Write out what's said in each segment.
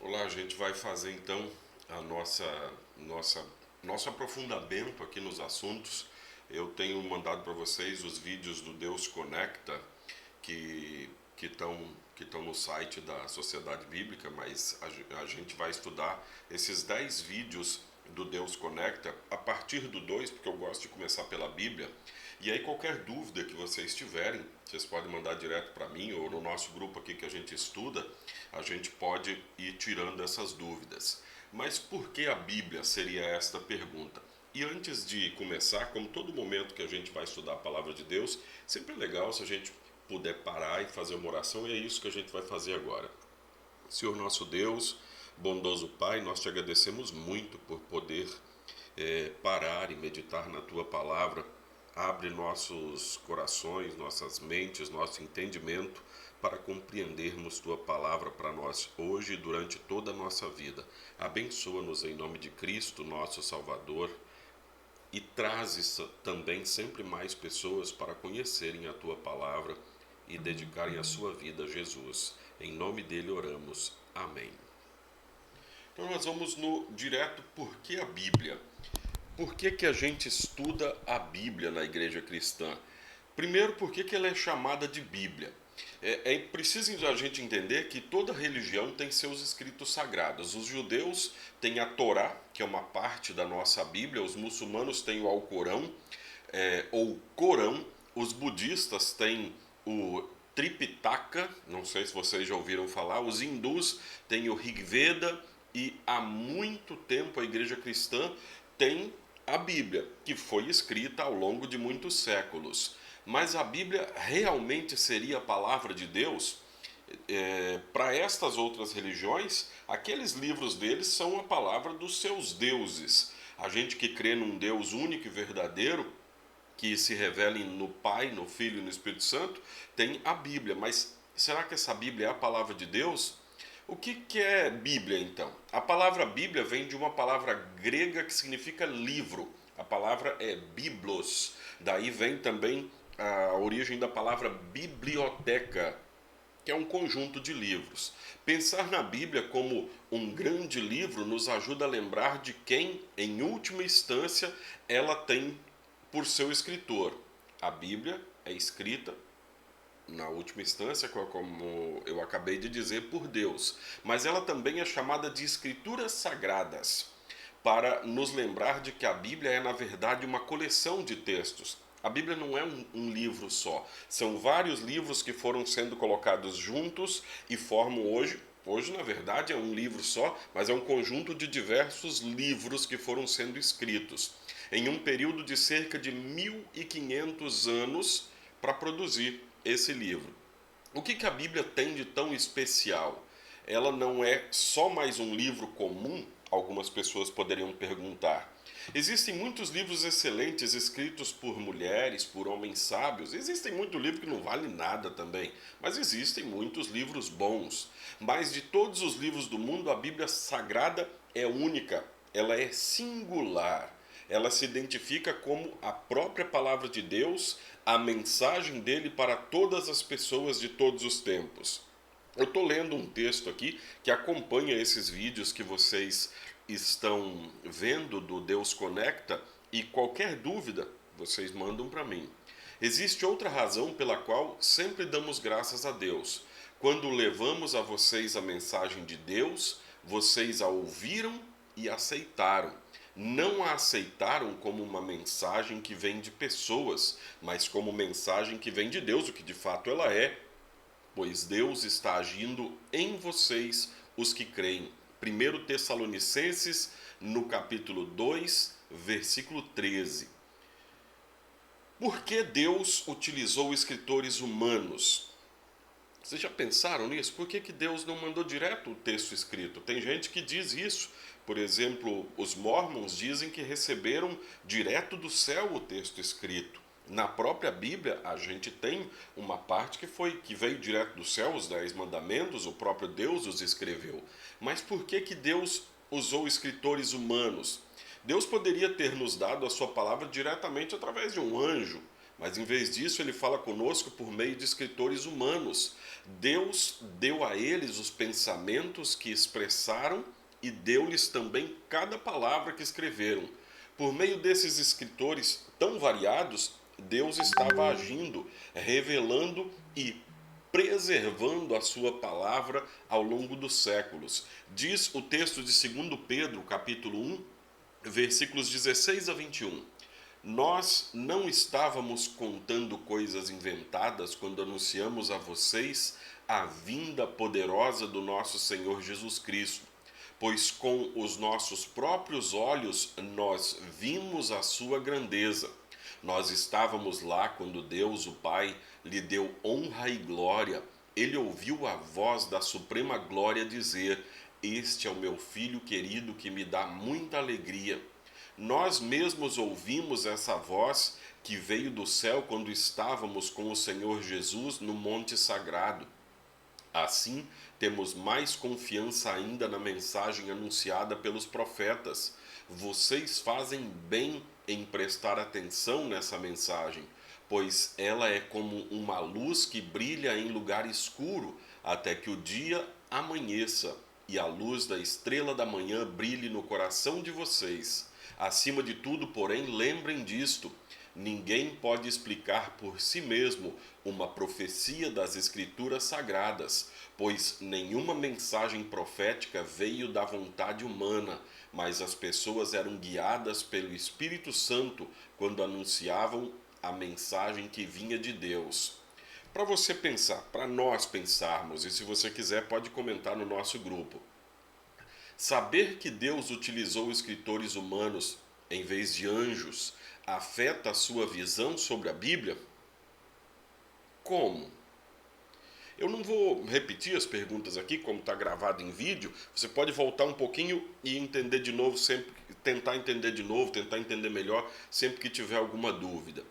Olá, a gente vai fazer então a nossa nosso aprofundamento aqui nos assuntos. Eu tenho mandado para vocês os vídeos do Deus Conecta que que estão no site da Sociedade Bíblica, mas a gente vai estudar esses 10 vídeos do Deus Conecta a partir do 2, porque eu gosto de começar pela Bíblia. E aí qualquer dúvida que vocês tiverem, vocês podem mandar direto para mim ou no nosso grupo aqui que a gente estuda, a gente pode ir tirando essas dúvidas. Mas por que a Bíblia seria esta pergunta? E antes de começar, como todo momento que a gente vai estudar a palavra de Deus, sempre é legal se a gente puder parar e fazer uma oração, e é isso que a gente vai fazer agora. Senhor nosso Deus, bondoso Pai, nós te agradecemos muito por poder parar e meditar na tua palavra. Abre nossos corações, nossas mentes, nosso entendimento para compreendermos tua palavra para nós hoje e durante toda a nossa vida. Abençoa-nos em nome de Cristo, nosso Salvador, e trazes também sempre mais pessoas para conhecerem a tua palavra e dedicarem a sua vida a Jesus. Em nome dele oramos. Amém. Então nós vamos no direto por que a Bíblia. Por que a gente estuda a Bíblia na igreja cristã? Primeiro, por que ela é chamada de Bíblia? É preciso a gente entender que toda religião tem seus escritos sagrados. Os judeus têm a Torá, que é uma parte da nossa Bíblia, os muçulmanos têm o Alcorão, ou Corão, os budistas têm o Tripitaka, não sei se vocês já ouviram falar, os hindus têm o Rig Veda, e há muito tempo a igreja cristã tem a Bíblia, que foi escrita ao longo de muitos séculos. Mas a Bíblia realmente seria a palavra de Deus? Para estas outras religiões, aqueles livros deles são a palavra dos seus deuses. A gente que crê num Deus único e verdadeiro, que se revela no Pai, no Filho e no Espírito Santo, tem a Bíblia. Mas será que essa Bíblia é a palavra de Deus? O que é Bíblia, então? A palavra Bíblia vem de uma palavra grega que significa livro. A palavra é biblos. Daí vem também a origem da palavra biblioteca, que é um conjunto de livros. Pensar na Bíblia como um grande livro nos ajuda a lembrar de quem, em última instância, ela tem por seu escritor. A Bíblia é escrita na última instância, como eu acabei de dizer, por Deus. Mas ela também é chamada de Escrituras Sagradas, para nos lembrar de que a Bíblia é, na verdade, uma coleção de textos. A Bíblia não é um livro só. São vários livros que foram sendo colocados juntos e formam hoje, na verdade, é um livro só, mas é um conjunto de diversos livros que foram sendo escritos em um período de cerca de 1500 anos para produzir esse livro. O que a Bíblia tem de tão especial? Ela não é só mais um livro comum? Algumas pessoas poderiam perguntar. Existem muitos livros excelentes escritos por mulheres, por homens sábios. Existem muitos livros que não valem nada também, mas existem muitos livros bons. Mas de todos os livros do mundo, a Bíblia Sagrada é única, ela é singular. Ela se identifica como a própria palavra de Deus, a mensagem dele para todas as pessoas de todos os tempos. Eu estou lendo um texto aqui que acompanha esses vídeos que vocês estão vendo do Deus Conecta, e qualquer dúvida vocês mandam para mim. Existe outra razão pela qual sempre damos graças a Deus. Quando levamos a vocês a mensagem de Deus, vocês a ouviram e aceitaram. Não a aceitaram como uma mensagem que vem de pessoas, mas como mensagem que vem de Deus, o que de fato ela é, pois Deus está agindo em vocês, os que creem. 1 Tessalonicenses, no capítulo 2, versículo 13. Por que Deus utilizou escritores humanos? Vocês já pensaram nisso? Por que Deus não mandou direto o texto escrito? Tem gente que diz isso. Por exemplo, os mormons dizem que receberam direto do céu o texto escrito. Na própria Bíblia, a gente tem uma parte que veio direto do céu, os 10 mandamentos, o próprio Deus os escreveu. Mas por que Deus usou escritores humanos? Deus poderia ter nos dado a sua palavra diretamente através de um anjo, mas em vez disso ele fala conosco por meio de escritores humanos. Deus deu a eles os pensamentos que expressaram e deu-lhes também cada palavra que escreveram. Por meio desses escritores tão variados, Deus estava agindo, revelando e preservando a sua palavra ao longo dos séculos. Diz o texto de 2 Pedro, capítulo 1, versículos 16 a 21. Nós não estávamos contando coisas inventadas quando anunciamos a vocês a vinda poderosa do nosso Senhor Jesus Cristo, pois com os nossos próprios olhos nós vimos a sua grandeza. Nós estávamos lá quando Deus, o Pai, lhe deu honra e glória. Ele ouviu a voz da suprema glória dizer: Este é o meu filho querido que me dá muita alegria. Nós mesmos ouvimos essa voz que veio do céu quando estávamos com o Senhor Jesus no Monte Sagrado. Assim, temos mais confiança ainda na mensagem anunciada pelos profetas. Vocês fazem bem em prestar atenção nessa mensagem, pois ela é como uma luz que brilha em lugar escuro até que o dia amanheça e a luz da estrela da manhã brilhe no coração de vocês. Acima de tudo, porém, lembrem disto: ninguém pode explicar por si mesmo uma profecia das Escrituras Sagradas, pois nenhuma mensagem profética veio da vontade humana, mas as pessoas eram guiadas pelo Espírito Santo quando anunciavam a mensagem que vinha de Deus. Para você pensar, para nós pensarmos, e se você quiser pode comentar no nosso grupo. Saber que Deus utilizou escritores humanos em vez de anjos afeta a sua visão sobre a Bíblia? Como? Eu não vou repetir as perguntas aqui, como está gravado em vídeo. Você pode voltar um pouquinho e entender de novo, sempre tentar entender de novo, tentar entender melhor, sempre que tiver alguma dúvida.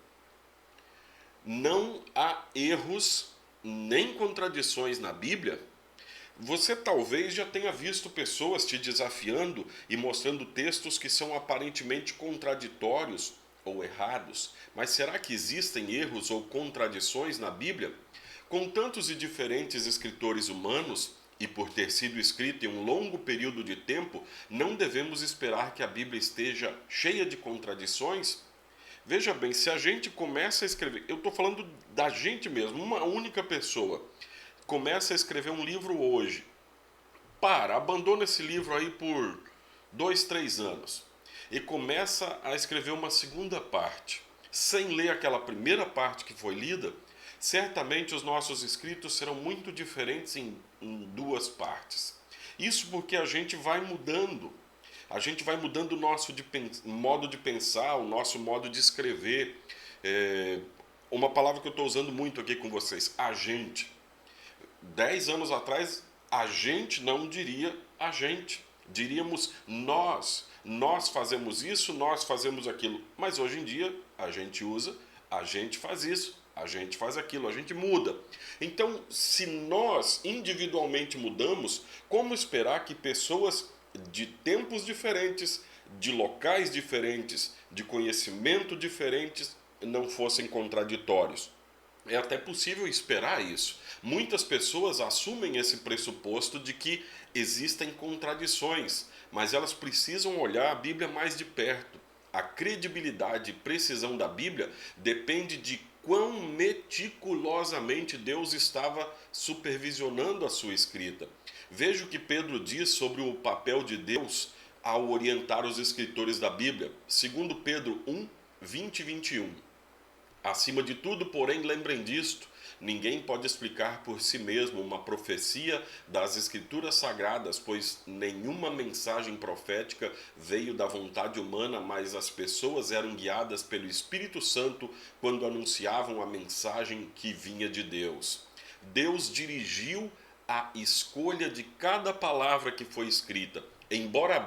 Não há erros nem contradições na Bíblia. Você talvez já tenha visto pessoas te desafiando e mostrando textos que são aparentemente contraditórios ou errados, mas será que existem erros ou contradições na Bíblia? Com tantos e diferentes escritores humanos, e por ter sido escrita em um longo período de tempo, não devemos esperar que a Bíblia esteja cheia de contradições? Veja bem, se a gente começa a escrever, eu estou falando da gente mesmo, uma única pessoa, começa a escrever um livro hoje, abandona esse livro aí por 2, 3 anos e começa a escrever uma segunda parte, sem ler aquela primeira parte que foi lida, certamente os nossos escritos serão muito diferentes em duas partes. Isso porque a gente vai mudando o nosso modo de pensar, o nosso modo de escrever. Uma palavra que eu estou usando muito aqui com vocês, a gente. 10 anos atrás, a gente não diria a gente. Diríamos nós. Nós fazemos isso, nós fazemos aquilo. Mas hoje em dia, a gente usa, a gente faz isso, a gente faz aquilo, a gente muda. Então, se nós individualmente mudamos, como esperar que pessoas de tempos diferentes, de locais diferentes, de conhecimento diferentes, não fossem contraditórios? É até possível esperar isso. Muitas pessoas assumem esse pressuposto de que existem contradições, mas elas precisam olhar a Bíblia mais de perto. A credibilidade e precisão da Bíblia depende de quão meticulosamente Deus estava supervisionando a sua escrita. Veja o que Pedro diz sobre o papel de Deus ao orientar os escritores da Bíblia. Segundo Pedro 1, 20 e 21. Acima de tudo, porém, lembrem disto: ninguém pode explicar por si mesmo uma profecia das Escrituras Sagradas, pois nenhuma mensagem profética veio da vontade humana, mas as pessoas eram guiadas pelo Espírito Santo quando anunciavam a mensagem que vinha de Deus. Deus dirigiu a escolha de cada palavra que foi escrita. Embora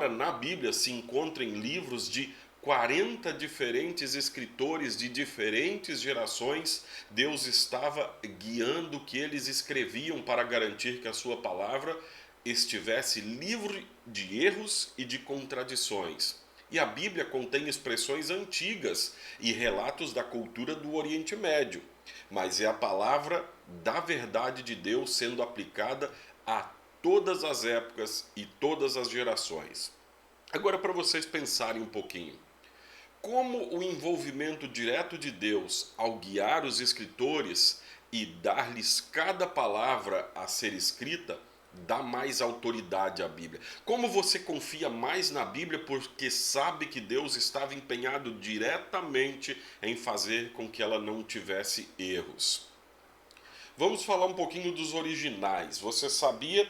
na Bíblia se encontrem livros de 40 diferentes escritores de diferentes gerações, Deus estava guiando o que eles escreviam para garantir que a sua palavra estivesse livre de erros e de contradições. E a Bíblia contém expressões antigas e relatos da cultura do Oriente Médio, mas é a palavra da verdade de Deus sendo aplicada a todas as épocas e todas as gerações. Agora, para vocês pensarem um pouquinho, como o envolvimento direto de Deus ao guiar os escritores e dar-lhes cada palavra a ser escrita dá mais autoridade à Bíblia. Como você confia mais na Bíblia porque sabe que Deus estava empenhado diretamente em fazer com que ela não tivesse erros. Vamos falar um pouquinho dos originais. Você sabia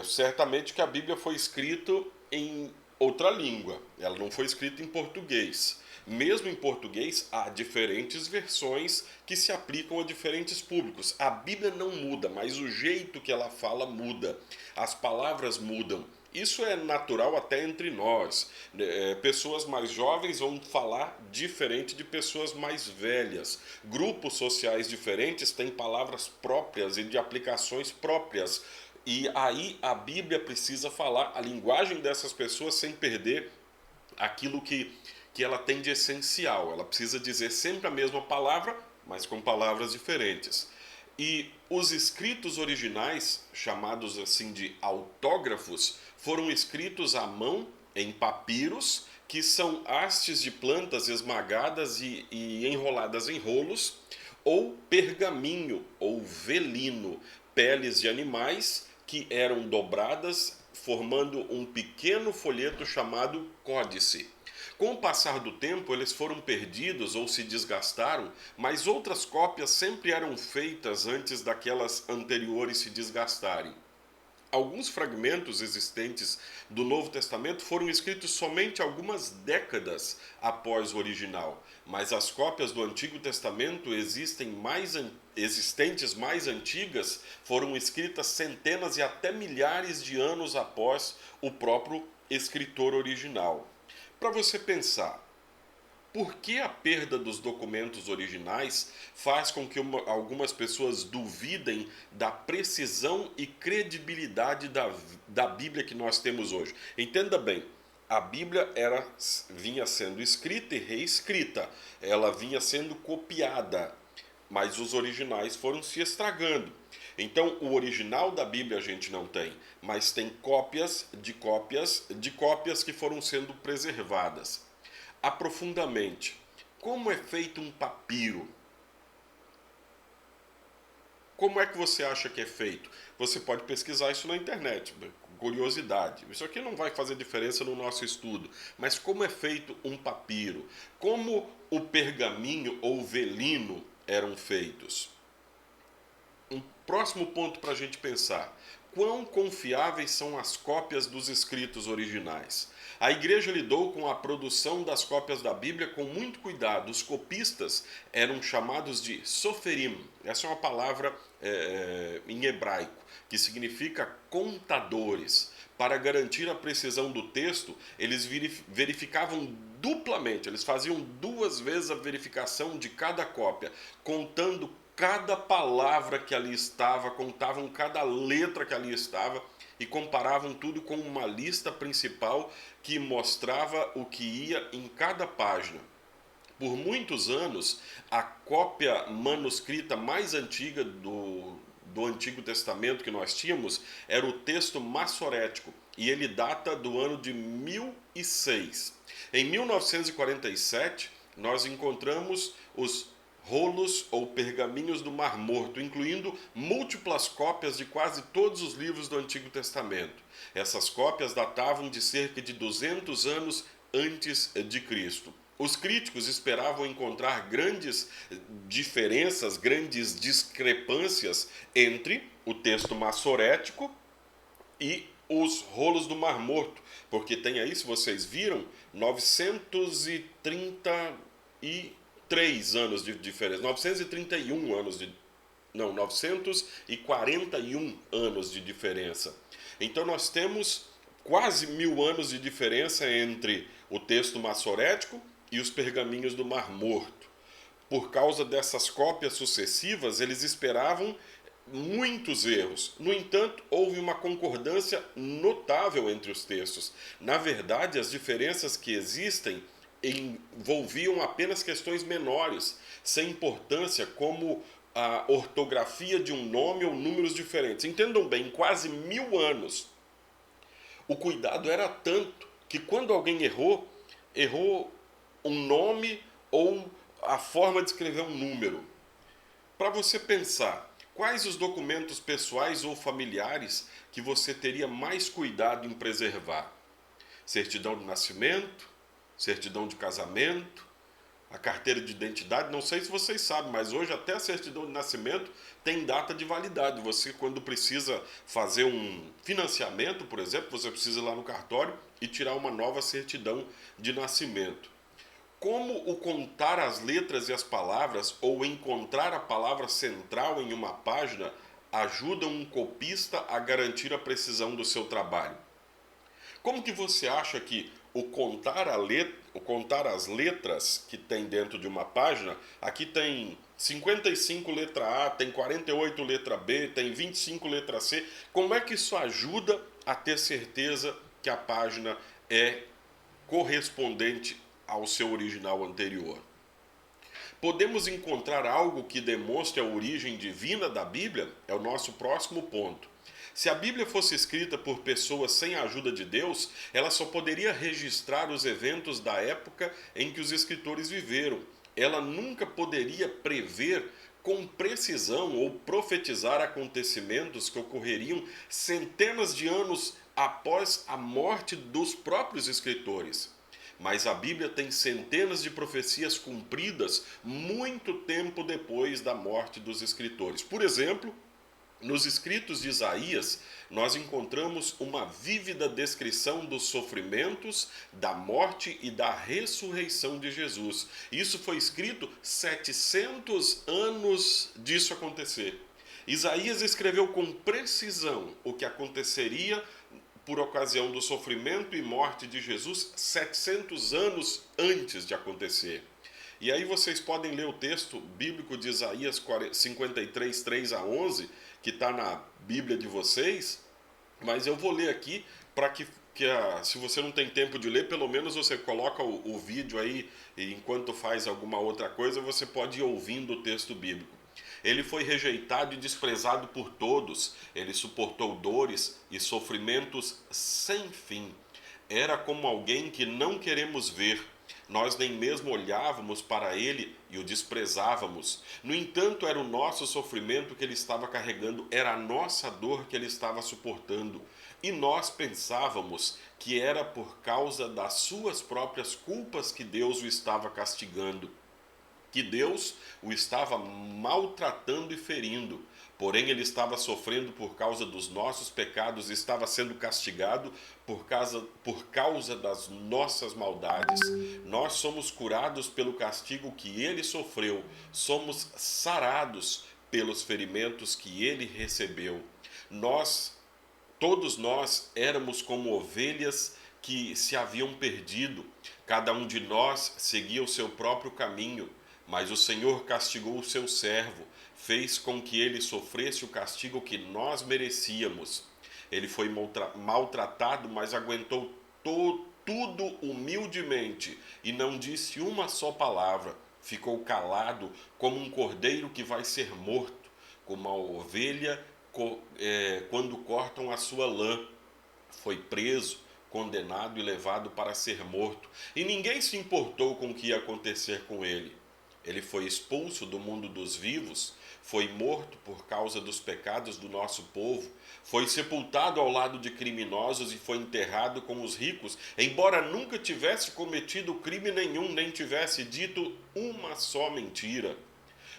certamente que a Bíblia foi escrita em outra língua. Ela não foi escrita em português. Mesmo em português, há diferentes versões que se aplicam a diferentes públicos. A Bíblia não muda, mas o jeito que ela fala muda. As palavras mudam. Isso é natural até entre nós. Pessoas mais jovens vão falar diferente de pessoas mais velhas. Grupos sociais diferentes têm palavras próprias e de aplicações próprias. E aí a Bíblia precisa falar a linguagem dessas pessoas sem perder aquilo que ela tem de essencial. Ela precisa dizer sempre a mesma palavra, mas com palavras diferentes. E os escritos originais, chamados assim de autógrafos, foram escritos à mão em papiros, que são hastes de plantas esmagadas e enroladas em rolos, ou pergaminho ou velino, peles de animais que eram dobradas, formando um pequeno folheto chamado códice. Com o passar do tempo, eles foram perdidos ou se desgastaram, mas outras cópias sempre eram feitas antes daquelas anteriores se desgastarem. Alguns fragmentos existentes do Novo Testamento foram escritos somente algumas décadas após o original, mas as cópias do Antigo Testamento existentes mais antigas foram escritas centenas e até milhares de anos após o próprio escritor original. Para você pensar, por que a perda dos documentos originais faz com que algumas pessoas duvidem da precisão e credibilidade da Bíblia que nós temos hoje? Entenda bem, a Bíblia vinha sendo escrita e reescrita, ela vinha sendo copiada, mas os originais foram se estragando. Então, o original da Bíblia a gente não tem, mas tem cópias de cópias de cópias que foram sendo preservadas. Aprofundamente, como é feito um papiro? Como é que você acha que é feito? Você pode pesquisar isso na internet, curiosidade. Isso aqui não vai fazer diferença no nosso estudo, mas como é feito um papiro? Como o pergaminho ou o velino eram feitos? Um próximo ponto para a gente pensar. Quão confiáveis são as cópias dos escritos originais? A igreja lidou com a produção das cópias da Bíblia com muito cuidado. Os copistas eram chamados de soferim. Essa é uma palavra em hebraico, que significa contadores. Para garantir a precisão do texto, eles verificavam duplamente, eles faziam duas vezes a verificação de cada cópia, contando cada palavra que ali estava, contavam cada letra que ali estava e comparavam tudo com uma lista principal que mostrava o que ia em cada página. Por muitos anos, a cópia manuscrita mais antiga do Antigo Testamento que nós tínhamos era o texto massorético, e ele data do ano de 1006. Em 1947, nós encontramos os rolos ou pergaminhos do Mar Morto, incluindo múltiplas cópias de quase todos os livros do Antigo Testamento. Essas cópias datavam de cerca de 200 anos antes de Cristo. Os críticos esperavam encontrar grandes diferenças, grandes discrepâncias entre o texto massorético e os rolos do Mar Morto, porque tem aí, se vocês viram, 933 anos de diferença, 941 anos de... Não, 941 anos de diferença. Então nós temos quase 1000 anos de diferença entre o texto massorético e os pergaminhos do Mar Morto. Por causa dessas cópias sucessivas, eles esperavam muitos erros. No entanto, houve uma concordância notável entre os textos. Na verdade, as diferenças que existem envolviam apenas questões menores, sem importância, como a ortografia de um nome ou números diferentes. Entendam bem, em quase 1000 anos, o cuidado era tanto que quando alguém errou um nome ou a forma de escrever um número. Para você pensar, quais os documentos pessoais ou familiares que você teria mais cuidado em preservar? Certidão de nascimento, certidão de casamento, a carteira de identidade. Não sei se vocês sabem, mas hoje até a certidão de nascimento tem data de validade. Você, quando precisa fazer um financiamento, por exemplo, você precisa ir lá no cartório e tirar uma nova certidão de nascimento. Como o contar as letras e as palavras ou encontrar a palavra central em uma página ajuda um copista a garantir a precisão do seu trabalho? Como que você acha que o contar as letras que tem dentro de uma página, aqui tem 55 letra A, tem 48 letra B, tem 25 letra C, como é que isso ajuda a ter certeza que a página é correspondente ao seu original anterior? Podemos encontrar algo que demonstre a origem divina da Bíblia? É o nosso próximo ponto. Se a Bíblia fosse escrita por pessoas sem a ajuda de Deus, ela só poderia registrar os eventos da época em que os escritores viveram. Ela nunca poderia prever com precisão ou profetizar acontecimentos que ocorreriam centenas de anos após a morte dos próprios escritores. Mas a Bíblia tem centenas de profecias cumpridas muito tempo depois da morte dos escritores. Por exemplo, nos escritos de Isaías, nós encontramos uma vívida descrição dos sofrimentos, da morte e da ressurreição de Jesus. Isso foi escrito 700 anos disso acontecer. Isaías escreveu com precisão o que aconteceria por ocasião do sofrimento e morte de Jesus 700 anos antes de acontecer. E aí vocês podem ler o texto bíblico de Isaías 53, 3 a 11, que está na Bíblia de vocês, mas eu vou ler aqui para se você não tem tempo de ler, pelo menos você coloca o vídeo aí e enquanto faz alguma outra coisa, você pode ir ouvindo o texto bíblico. Ele foi rejeitado e desprezado por todos. Ele suportou dores e sofrimentos sem fim. Era como alguém que não queremos ver. Nós nem mesmo olhávamos para ele e o desprezávamos. No entanto, era o nosso sofrimento que ele estava carregando, era a nossa dor que ele estava suportando. E nós pensávamos que era por causa das suas próprias culpas que Deus o estava castigando, que Deus o estava maltratando e ferindo. Porém, ele estava sofrendo por causa dos nossos pecados, estava sendo castigado por causa das nossas maldades. Nós somos curados pelo castigo que ele sofreu, somos sarados pelos ferimentos que ele recebeu. Todos nós éramos como ovelhas que se haviam perdido, cada um de nós seguia o seu próprio caminho. Mas o Senhor castigou o seu servo, fez com que ele sofresse o castigo que nós merecíamos. Ele foi maltratado, mas aguentou tudo humildemente e não disse uma só palavra. Ficou calado como um cordeiro que vai ser morto, como a ovelha quando cortam a sua lã. Foi preso, condenado e levado para ser morto. E ninguém se importou com o que ia acontecer com ele. Ele foi expulso do mundo dos vivos, foi morto por causa dos pecados do nosso povo, foi sepultado ao lado de criminosos e foi enterrado com os ricos, embora nunca tivesse cometido crime nenhum, nem tivesse dito uma só mentira.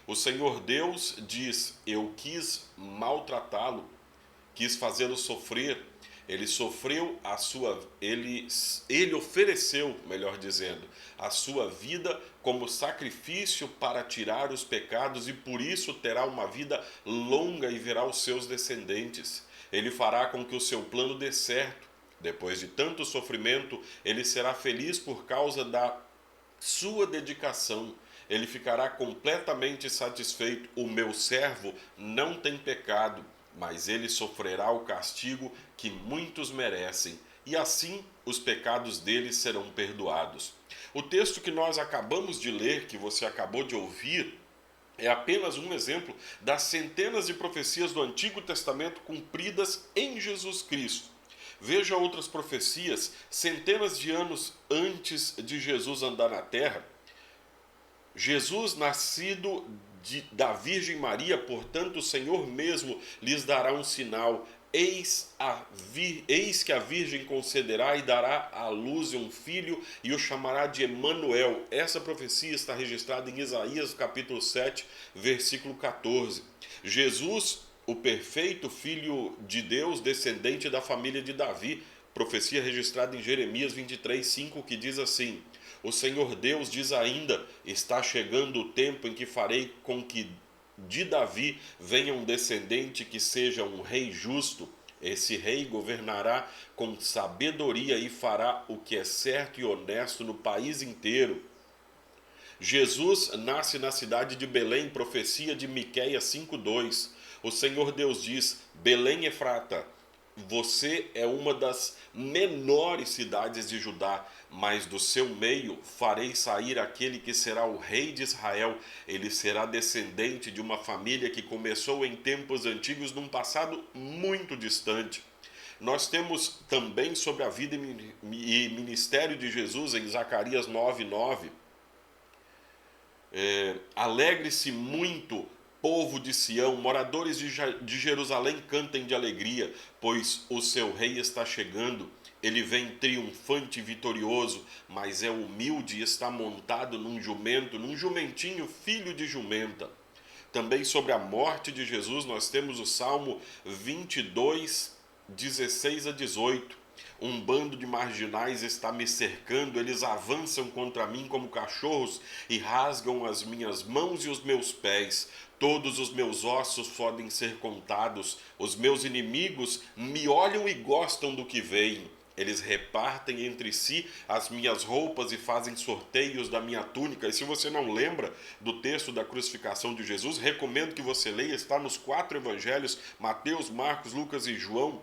O Senhor Deus diz: eu quis maltratá-lo, quis fazê-lo sofrer. Ele sofreu ele ofereceu, melhor dizendo, a sua vida como sacrifício para tirar os pecados e por isso terá uma vida longa e verá os seus descendentes. Ele fará com que o seu plano dê certo. Depois de tanto sofrimento, ele será feliz por causa da sua dedicação. ele ficará completamente satisfeito. O meu servo não tem pecado, mas ele sofrerá o castigo que muitos merecem, e assim os pecados dele serão perdoados. O texto que nós acabamos de ler, que você acabou de ouvir, é apenas um exemplo das centenas de profecias do Antigo Testamento cumpridas em Jesus Cristo. Veja outras profecias, centenas de anos antes de Jesus andar na terra. Jesus, nascido da Virgem Maria, portanto, o Senhor mesmo lhes dará um sinal. Eis que a Virgem concederá e dará à luz um filho e o chamará de Emanuel. Essa profecia está registrada em Isaías capítulo 7, versículo 14. Jesus, o perfeito Filho de Deus, descendente da família de Davi, profecia registrada em Jeremias 23, 5, que diz assim: o Senhor Deus diz ainda: está chegando o tempo em que farei com que de Davi venha um descendente que seja um rei justo. Esse rei governará com sabedoria e fará o que é certo e honesto no país inteiro. Jesus nasce na cidade de Belém, profecia de Miqueias 5:2. O Senhor Deus diz: Belém Efrata, você é uma das menores cidades de Judá, mas do seu meio farei sair aquele que será o rei de Israel. Ele será descendente de uma família que começou em tempos antigos, num passado muito distante. Nós temos também sobre a vida e ministério de Jesus em Zacarias 9:9. Alegre-se muito, povo de Sião, moradores de Jerusalém, cantem de alegria, pois o seu rei está chegando. Ele vem triunfante e vitorioso, mas é humilde e está montado num jumento, num jumentinho, filho de jumenta. Também sobre a morte de Jesus nós temos o Salmo 22, 16 a 18. Um bando de marginais está me cercando, eles avançam contra mim como cachorros e rasgam as minhas mãos e os meus pés. Todos os meus ossos podem ser contados. Os meus inimigos me olham e gostam do que veem. Eles repartem entre si as minhas roupas e fazem sorteios da minha túnica. E se você não lembra do texto da crucificação de Jesus, recomendo que você leia, está nos 4 evangelhos, Mateus, Marcos, Lucas e João.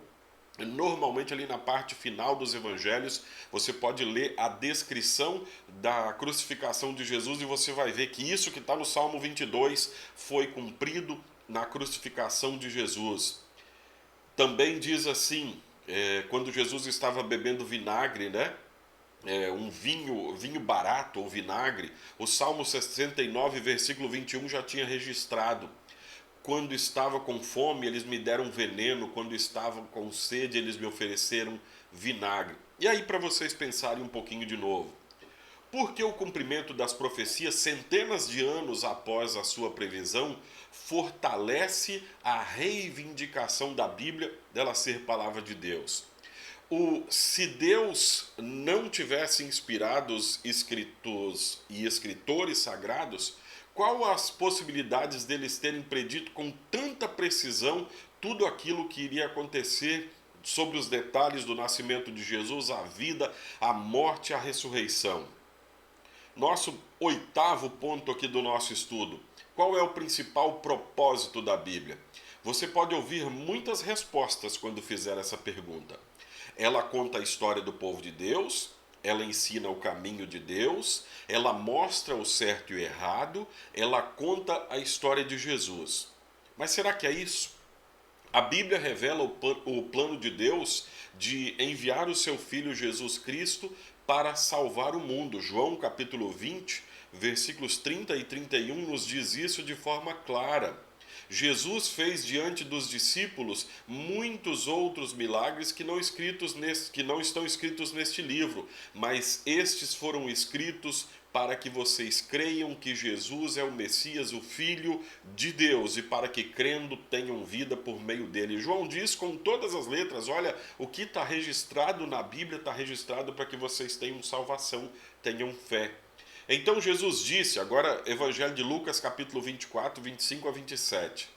Normalmente ali na parte final dos evangelhos você pode ler a descrição da crucificação de Jesus e você vai ver que isso que está no Salmo 22 foi cumprido na crucificação de Jesus. Também diz assim, quando Jesus estava bebendo vinagre, né? Um vinho barato ou vinagre, o Salmo 69, versículo 21 já tinha registrado: quando estava com fome, eles me deram veneno. Quando estava com sede, eles me ofereceram vinagre. E aí, para vocês pensarem um pouquinho de novo. Por que o cumprimento das profecias, centenas de anos após a sua previsão, fortalece a reivindicação da Bíblia dela ser palavra de Deus? Se Deus não tivesse inspirado os escritos e escritores sagrados, qual as possibilidades deles terem predito com tanta precisão tudo aquilo que iria acontecer sobre os detalhes do nascimento de Jesus, a vida, a morte e a ressurreição? Nosso 8º ponto aqui do nosso estudo: qual é o principal propósito da Bíblia? Você pode ouvir muitas respostas quando fizer essa pergunta. Ela conta a história do povo de Deus, ela ensina o caminho de Deus, ela mostra o certo e o errado, ela conta a história de Jesus. Mas será que é isso? A Bíblia revela o plano de Deus de enviar o seu Filho Jesus Cristo para salvar o mundo. João capítulo 20, versículos 30 e 31 nos diz isso de forma clara. Jesus fez diante dos discípulos muitos outros milagres que não estão escritos neste livro, mas estes foram escritos para que vocês creiam que Jesus é o Messias, o Filho de Deus, e para que crendo tenham vida por meio dele. João diz com todas as letras: olha, o que está registrado na Bíblia está registrado para que vocês tenham salvação, tenham fé. Então Jesus disse, agora Evangelho de Lucas capítulo 24, 25 a 27.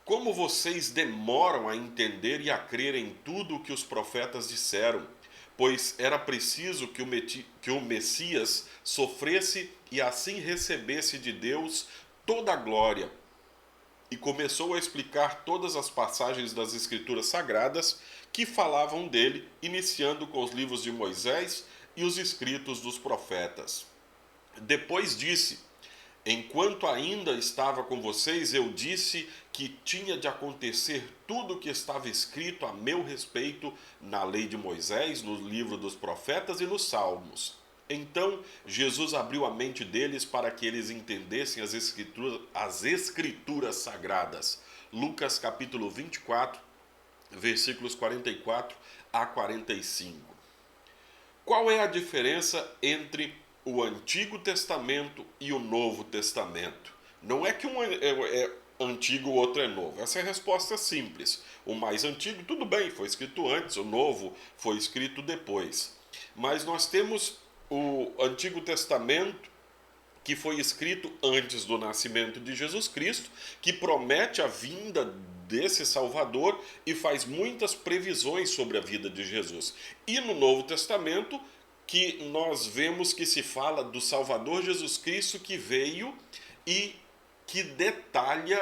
Como vocês demoram a entender e a crer em tudo o que os profetas disseram? pois era preciso que o Messias sofresse e assim recebesse de Deus toda a glória. E começou a explicar todas as passagens das Escrituras Sagradas que falavam dele, iniciando com os livros de Moisés e os escritos dos profetas. Depois disse: enquanto ainda estava com vocês, eu disse que tinha de acontecer tudo o que estava escrito a meu respeito na lei de Moisés, no livro dos profetas e nos salmos. Então Jesus abriu a mente deles para que eles entendessem as escrituras sagradas. Lucas capítulo 24, versículos 44 a 45. Qual é a diferença entre o Antigo Testamento e o Novo Testamento? Não é que um é antigo e o outro é novo. Essa é a resposta simples. O mais antigo, tudo bem, foi escrito antes, o novo foi escrito depois. Mas nós temos o Antigo Testamento, que foi escrito antes do nascimento de Jesus Cristo, que promete a vinda desse Salvador e faz muitas previsões sobre a vida de Jesus. E no Novo Testamento, que nós vemos que se fala do Salvador Jesus Cristo que veio e que detalha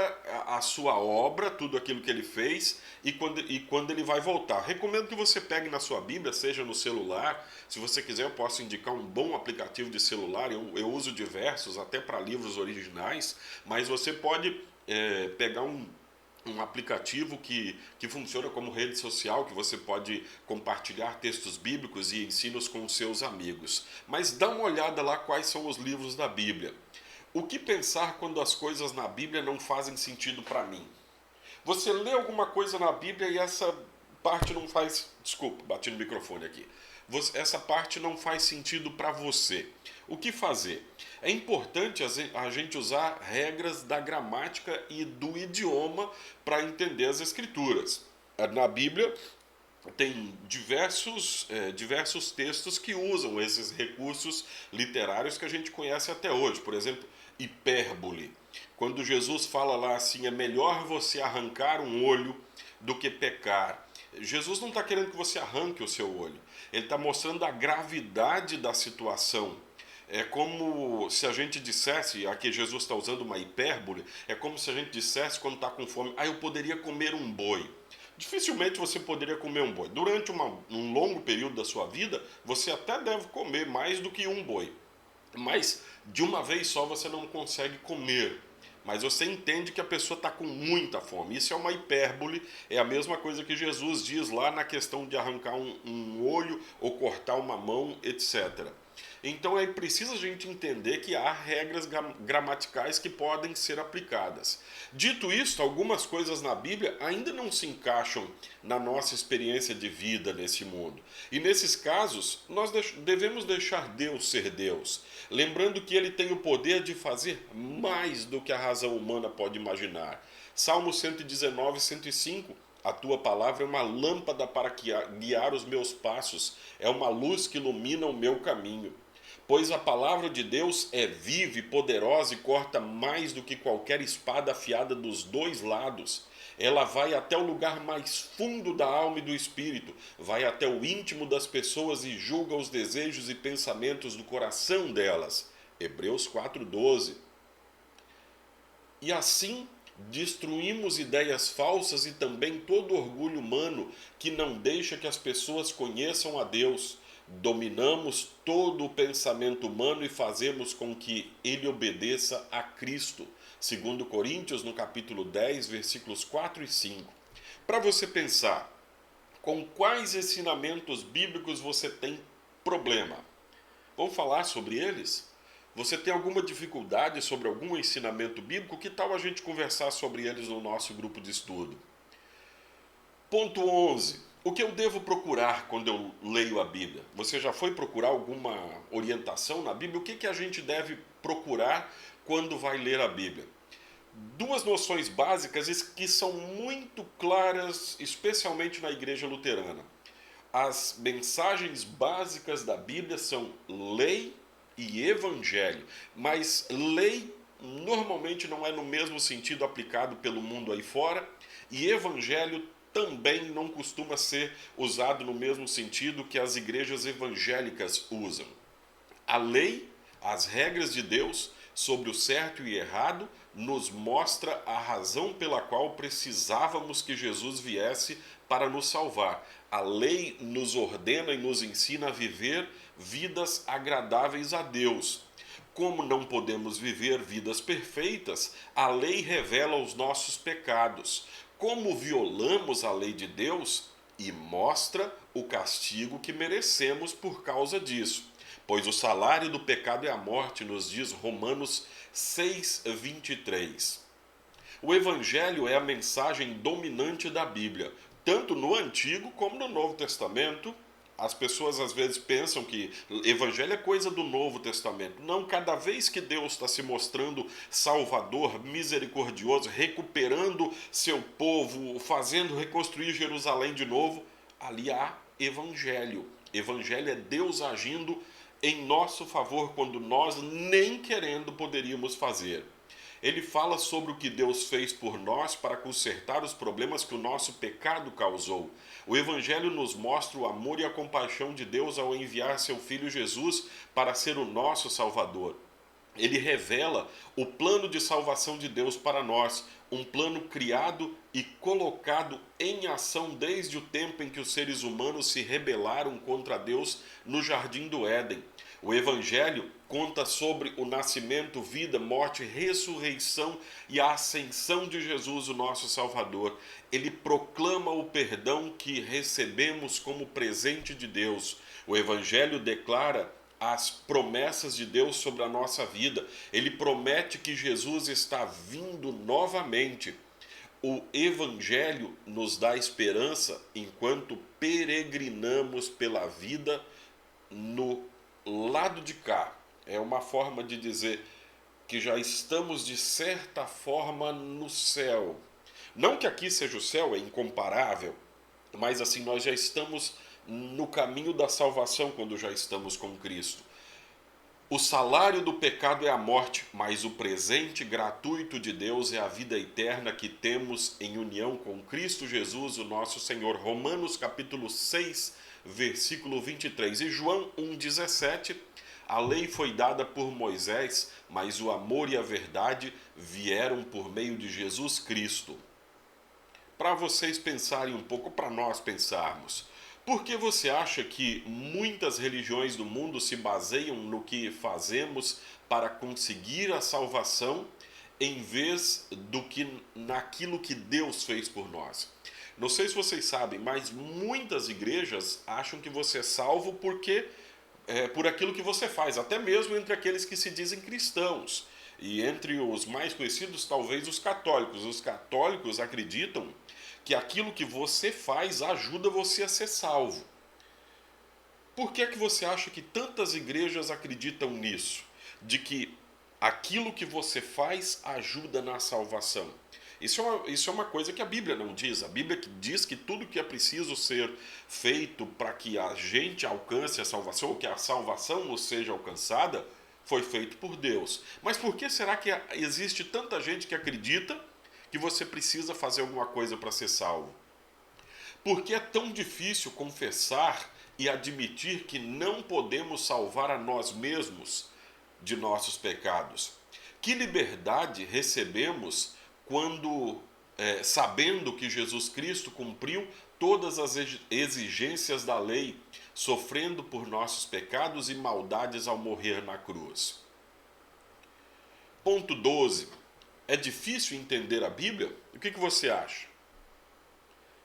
a sua obra, tudo aquilo que ele fez e quando ele vai voltar. Recomendo que você pegue na sua Bíblia, seja no celular. Se você quiser, eu posso indicar um bom aplicativo de celular. Eu uso diversos, até para livros originais, mas você pode pegar um aplicativo que funciona como rede social, que você pode compartilhar textos bíblicos e ensinos com os seus amigos. Mas dá uma olhada lá quais são os livros da Bíblia. O que pensar quando as coisas na Bíblia não fazem sentido para mim? Você lê alguma coisa na Bíblia e essa parte não faz... Desculpa, bati no microfone aqui. Essa parte não faz sentido para você. O que fazer? É importante a gente usar regras da gramática e do idioma para entender as Escrituras. Na Bíblia tem diversos textos que usam esses recursos literários que a gente conhece até hoje. Por exemplo, hipérbole. Quando Jesus fala lá assim, é melhor você arrancar um olho do que pecar. Jesus não está querendo que você arranque o seu olho. Ele está mostrando a gravidade da situação. É como se a gente dissesse, aqui Jesus está usando uma hipérbole, é como se a gente dissesse quando está com fome, eu poderia comer um boi. Dificilmente você poderia comer um boi. Durante um longo período da sua vida, você até deve comer mais do que um boi. Mas de uma vez só você não consegue comer. Mas você entende que a pessoa está com muita fome. Isso é uma hipérbole, é a mesma coisa que Jesus diz lá na questão de arrancar um olho ou cortar uma mão, etc. Então é preciso a gente entender que há regras gramaticais que podem ser aplicadas. Dito isso, algumas coisas na Bíblia ainda não se encaixam na nossa experiência de vida nesse mundo. E nesses casos, nós devemos deixar Deus ser Deus, lembrando que Ele tem o poder de fazer mais do que a razão humana pode imaginar. Salmo 119, 105. A tua palavra é uma lâmpada para guiar os meus passos, é uma luz que ilumina o meu caminho. Pois a palavra de Deus é viva e poderosa e corta mais do que qualquer espada afiada dos dois lados. Ela vai até o lugar mais fundo da alma e do espírito, vai até o íntimo das pessoas e julga os desejos e pensamentos do coração delas. Hebreus 4:12. E assim destruímos ideias falsas e também todo orgulho humano que não deixa que as pessoas conheçam a Deus. Dominamos todo o pensamento humano e fazemos com que ele obedeça a Cristo. Segundo Coríntios, no capítulo 10, versículos 4 e 5. Para você pensar, com quais ensinamentos bíblicos você tem problema? Vamos falar sobre eles? Você tem alguma dificuldade sobre algum ensinamento bíblico? Que tal a gente conversar sobre eles no nosso grupo de estudo? Ponto 11. O que eu devo procurar quando eu leio a Bíblia? Você já foi procurar alguma orientação na Bíblia? O que a gente deve procurar quando vai ler a Bíblia? Duas noções básicas que são muito claras, especialmente na igreja luterana. As mensagens básicas da Bíblia são lei e evangelho, mas lei normalmente não é no mesmo sentido aplicado pelo mundo aí fora, E evangelho também não costuma ser usado no mesmo sentido que as igrejas evangélicas usam. A lei, as regras de Deus sobre o certo e errado, nos mostra a razão pela qual precisávamos que Jesus viesse para nos salvar. A lei nos ordena e nos ensina a viver vidas agradáveis a Deus. Como não podemos viver vidas perfeitas, a lei revela os nossos pecados. Como violamos a lei de Deus, e mostra o castigo que merecemos por causa disso. Pois o salário do pecado é a morte, nos diz Romanos 6:23. O Evangelho é a mensagem dominante da Bíblia, tanto no Antigo como no Novo Testamento. As pessoas às vezes pensam que Evangelho é coisa do Novo Testamento. Não, cada vez que Deus está se mostrando Salvador, misericordioso, recuperando seu povo, fazendo reconstruir Jerusalém de novo, ali há Evangelho. Evangelho é Deus agindo em nosso favor quando nós nem querendo poderíamos fazer. Ele fala sobre o que Deus fez por nós para consertar os problemas que o nosso pecado causou. O Evangelho nos mostra o amor e a compaixão de Deus ao enviar seu Filho Jesus para ser o nosso Salvador. Ele revela o plano de salvação de Deus para nós, um plano criado e colocado em ação desde o tempo em que os seres humanos se rebelaram contra Deus no Jardim do Éden. O Evangelho conta sobre o nascimento, vida, morte, ressurreição e a ascensão de Jesus, o nosso Salvador. Ele proclama o perdão que recebemos como presente de Deus. O Evangelho declara as promessas de Deus sobre a nossa vida. Ele promete que Jesus está vindo novamente. O Evangelho nos dá esperança enquanto peregrinamos pela vida no lado de cá. É uma forma de dizer que já estamos de certa forma no céu. Não que aqui seja o céu, é incomparável, mas assim nós já estamos no caminho da salvação quando já estamos com Cristo. O salário do pecado é a morte, mas o presente gratuito de Deus é a vida eterna que temos em união com Cristo Jesus, o nosso Senhor. Romanos capítulo 6, versículo 23. E João 1,17. A lei foi dada por Moisés, mas o amor e a verdade vieram por meio de Jesus Cristo. Para vocês pensarem um pouco, para nós pensarmos. Por que você acha que muitas religiões do mundo se baseiam no que fazemos para conseguir a salvação em vez do que naquilo que Deus fez por nós? Não sei se vocês sabem, mas muitas igrejas acham que você é salvo por aquilo que você faz, até mesmo entre aqueles que se dizem cristãos. E entre os mais conhecidos, talvez os católicos. Os católicos acreditam que aquilo que você faz ajuda você a ser salvo. Por que é que você acha que tantas igrejas acreditam nisso? De que aquilo que você faz ajuda na salvação. Isso é uma coisa que a Bíblia não diz. A Bíblia diz que tudo que é preciso ser feito para que a gente alcance a salvação, ou que a salvação nos seja alcançada, foi feito por Deus. Mas por que será que existe tanta gente que acredita que você precisa fazer alguma coisa para ser salvo? Porque é tão difícil confessar e admitir que não podemos salvar a nós mesmos de nossos pecados. Que liberdade recebemos quando, sabendo que Jesus Cristo cumpriu todas as exigências da lei, sofrendo por nossos pecados e maldades ao morrer na cruz. Ponto 12. É difícil entender a Bíblia? O que você acha?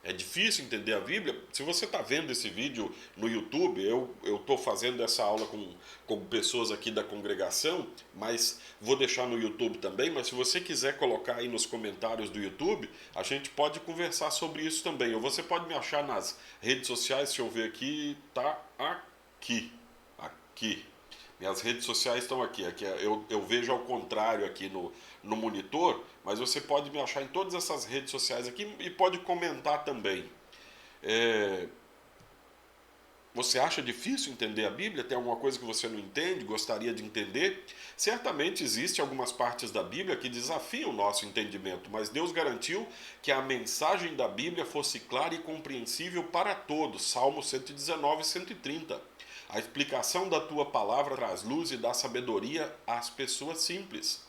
É difícil entender a Bíblia? Se você está vendo esse vídeo no YouTube, eu estou fazendo essa aula com pessoas aqui da congregação, mas vou deixar no YouTube também, mas se você quiser colocar aí nos comentários do YouTube, a gente pode conversar sobre isso também. Ou você pode me achar nas redes sociais, deixa eu ver aqui, tá aqui. Minhas redes sociais estão aqui. Eu vejo ao contrário aqui no monitor, mas você pode me achar em todas essas redes sociais aqui e pode comentar também. Você acha difícil entender a Bíblia? Tem alguma coisa que você não entende, gostaria de entender? Certamente existe algumas partes da Bíblia que desafiam o nosso entendimento, mas Deus garantiu que a mensagem da Bíblia fosse clara e compreensível para todos. Salmo 119, 130. A explicação da tua palavra traz luz e dá sabedoria às pessoas simples.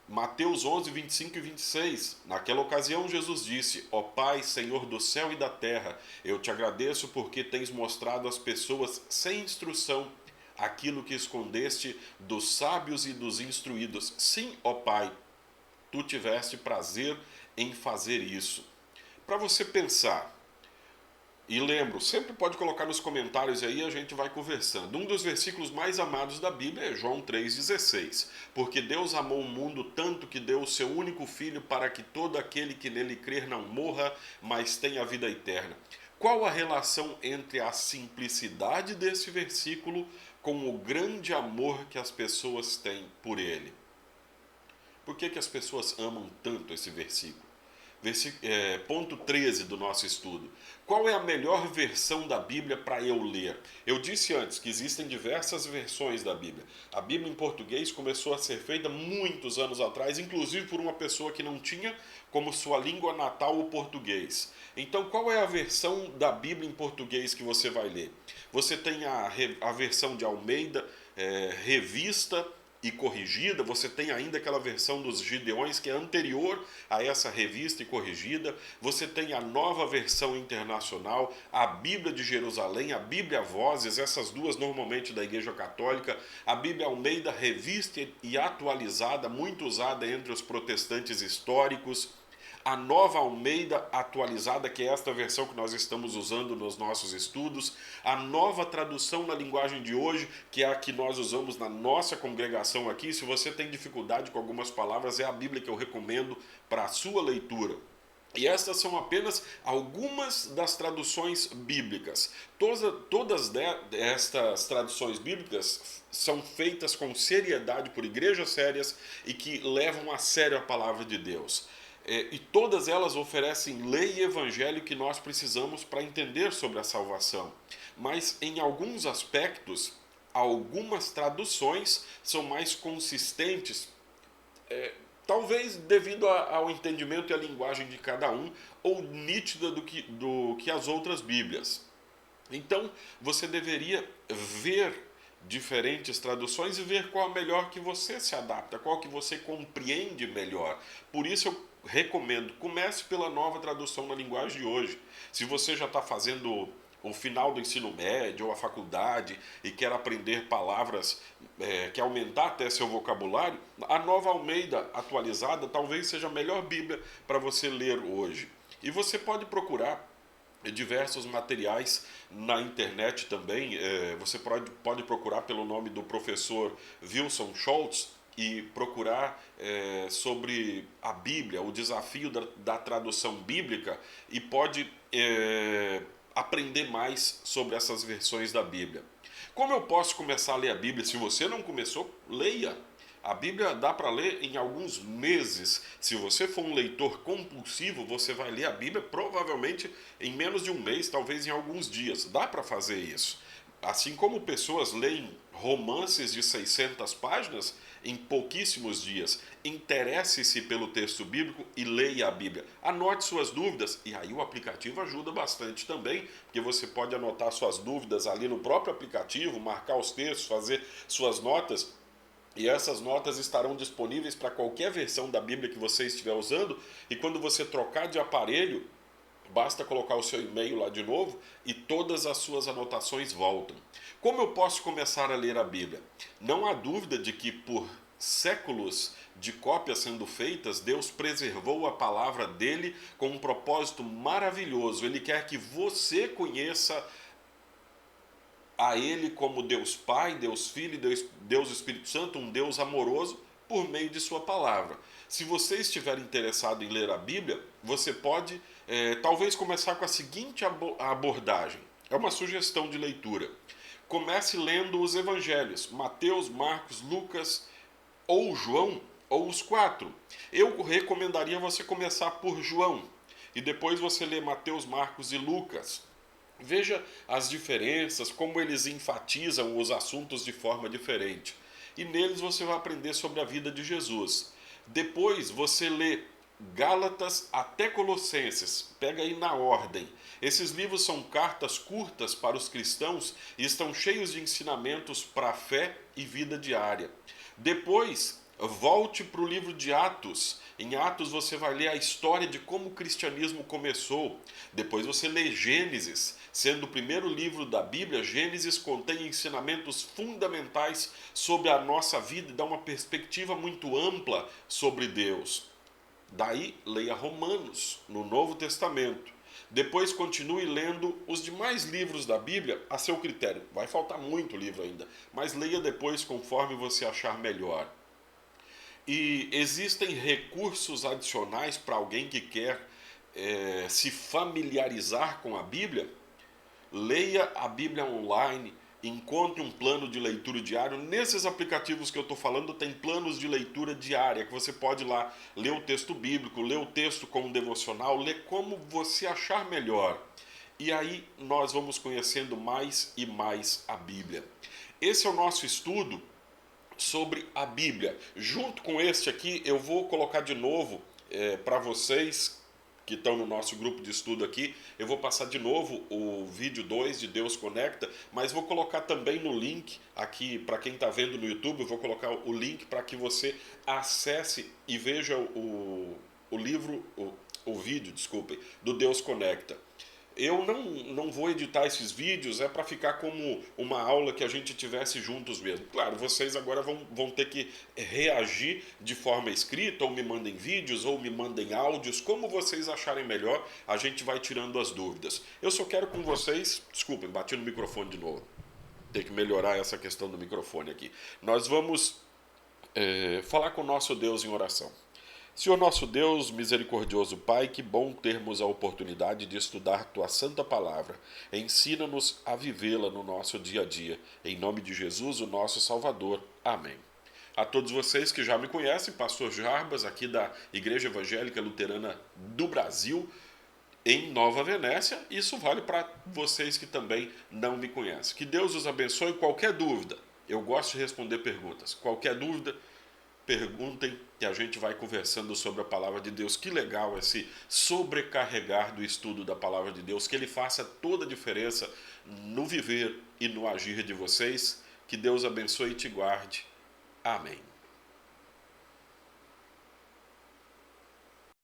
Mateus 11, 25 e 26. Naquela ocasião, Jesus disse: Ó Pai, Senhor do céu e da terra, eu te agradeço porque tens mostrado às pessoas sem instrução aquilo que escondeste dos sábios e dos instruídos. Sim, ó Pai, tu tiveste prazer em fazer isso. Para você pensar, e lembro, sempre pode colocar nos comentários aí, a gente vai conversando. Um dos versículos mais amados da Bíblia é João 3,16. Porque Deus amou o mundo tanto que deu o seu único filho para que todo aquele que nele crer não morra, mas tenha a vida eterna. Qual a relação entre a simplicidade desse versículo com o grande amor que as pessoas têm por ele? Por que as pessoas amam tanto esse versículo? Ponto 13 do nosso estudo. Qual é a melhor versão da Bíblia para eu ler? Eu disse antes que existem diversas versões da Bíblia. A Bíblia em português começou a ser feita muitos anos atrás, inclusive por uma pessoa que não tinha como sua língua natal o português. Então, qual é a versão da Bíblia em português que você vai ler? Você tem a versão de Almeida, revista e corrigida. Você tem ainda aquela versão dos Gideões que é anterior a essa revista e corrigida. Você tem a nova versão internacional, a Bíblia de Jerusalém, a Bíblia Vozes, essas duas normalmente da Igreja Católica, a Bíblia Almeida revista e atualizada, muito usada entre os protestantes históricos, a nova Almeida atualizada, que é esta versão que nós estamos usando nos nossos estudos, a nova tradução na linguagem de hoje, que é a que nós usamos na nossa congregação aqui. Se você tem dificuldade com algumas palavras, é a Bíblia que eu recomendo para a sua leitura. E estas são apenas algumas das traduções bíblicas. Todas estas traduções bíblicas são feitas com seriedade por igrejas sérias e que levam a sério a palavra de Deus. E todas elas oferecem lei e evangelho que nós precisamos para entender sobre a salvação. Mas em alguns aspectos, algumas traduções são mais consistentes, talvez devido ao entendimento e à linguagem de cada um, ou nítida do que as outras Bíblias. Então, você deveria ver diferentes traduções e ver qual a melhor que você se adapta, qual que você compreende melhor. Por isso eu recomendo, comece pela nova tradução na linguagem de hoje. Se você já está fazendo o final do ensino médio ou a faculdade e quer aprender palavras, quer aumentar até seu vocabulário, a nova Almeida atualizada talvez seja a melhor Bíblia para você ler hoje. E você pode procurar diversos materiais na internet também. Você pode procurar pelo nome do professor Wilson Schultz e procurar sobre a Bíblia, o desafio da tradução bíblica, e pode aprender mais sobre essas versões da Bíblia. Como eu posso começar a ler a Bíblia? Se você não começou, leia. A Bíblia dá para ler em alguns meses. Se você for um leitor compulsivo, você vai ler a Bíblia provavelmente em menos de um mês, talvez em alguns dias. Dá para fazer isso. Assim como pessoas leem romances de 600 páginas em pouquíssimos dias. Interesse-se pelo texto bíblico e leia a Bíblia. Anote suas dúvidas, e aí o aplicativo ajuda bastante também, porque você pode anotar suas dúvidas ali no próprio aplicativo, marcar os textos, fazer suas notas. E essas notas estarão disponíveis para qualquer versão da Bíblia que você estiver usando. E quando você trocar de aparelho, basta colocar o seu e-mail lá de novo e todas as suas anotações voltam. Como eu posso começar a ler a Bíblia? Não há dúvida de que por séculos de cópias sendo feitas, Deus preservou a palavra dele com um propósito maravilhoso. Ele quer que você conheça a Ele como Deus Pai, Deus Filho e Deus Espírito Santo, um Deus amoroso, por meio de sua palavra. Se você estiver interessado em ler a Bíblia, você pode talvez começar com a seguinte abordagem. É uma sugestão de leitura. Comece lendo os evangelhos, Mateus, Marcos, Lucas ou João, ou os 4. Eu recomendaria você começar por João, e depois você lê Mateus, Marcos e Lucas. Veja as diferenças, como eles enfatizam os assuntos de forma diferente. E neles você vai aprender sobre a vida de Jesus. Depois você lê Gálatas até Colossenses, pega aí na ordem. Esses livros são cartas curtas para os cristãos e estão cheios de ensinamentos para a fé e vida diária. Depois, volte para o livro de Atos. Em Atos você vai ler a história de como o cristianismo começou. Depois você lê Gênesis. Sendo o primeiro livro da Bíblia, Gênesis contém ensinamentos fundamentais sobre a nossa vida e dá uma perspectiva muito ampla sobre Deus. Daí, leia Romanos, no Novo Testamento. Depois continue lendo os demais livros da Bíblia a seu critério. Vai faltar muito livro ainda, mas leia depois conforme você achar melhor. E existem recursos adicionais para alguém que quer se familiarizar com a Bíblia? Leia a Bíblia online, encontre um plano de leitura diário. Nesses aplicativos que eu estou falando, tem planos de leitura diária, que você pode ir lá ler o texto bíblico, ler o texto como um devocional, ler como você achar melhor. E aí nós vamos conhecendo mais e mais a Bíblia. Esse é o nosso estudo sobre a Bíblia. Junto com este aqui, eu vou colocar de novo para vocês que estão no nosso grupo de estudo aqui, eu vou passar de novo o vídeo 2 de Deus Conecta, mas vou colocar também no link aqui, para quem está vendo no YouTube, eu vou colocar o link para que você acesse e veja o livro, o vídeo, desculpem, do Deus Conecta. Eu não vou editar esses vídeos, é para ficar como uma aula que a gente tivesse juntos mesmo. Claro, vocês agora vão ter que reagir de forma escrita, ou me mandem vídeos, ou me mandem áudios, como vocês acharem melhor, a gente vai tirando as dúvidas. Eu só quero com vocês, desculpem, bati no microfone de novo, tem que melhorar essa questão do microfone aqui. Nós vamos falar com o nosso Deus em oração. Senhor nosso Deus, misericordioso Pai, que bom termos a oportunidade de estudar Tua Santa Palavra. Ensina-nos a vivê-la no nosso dia a dia. Em nome de Jesus, o nosso Salvador. Amém. A todos vocês que já me conhecem, Pastor Jarbas, aqui da Igreja Evangélica Luterana do Brasil, em Nova Venécia. Isso vale para vocês que também não me conhecem. Que Deus os abençoe. Qualquer dúvida, eu gosto de responder perguntas. Qualquer dúvida, perguntem que a gente vai conversando sobre a palavra de Deus. Que legal esse sobrecarregar do estudo da palavra de Deus, que ele faça toda a diferença no viver e no agir de vocês. Que Deus abençoe e te guarde. Amém.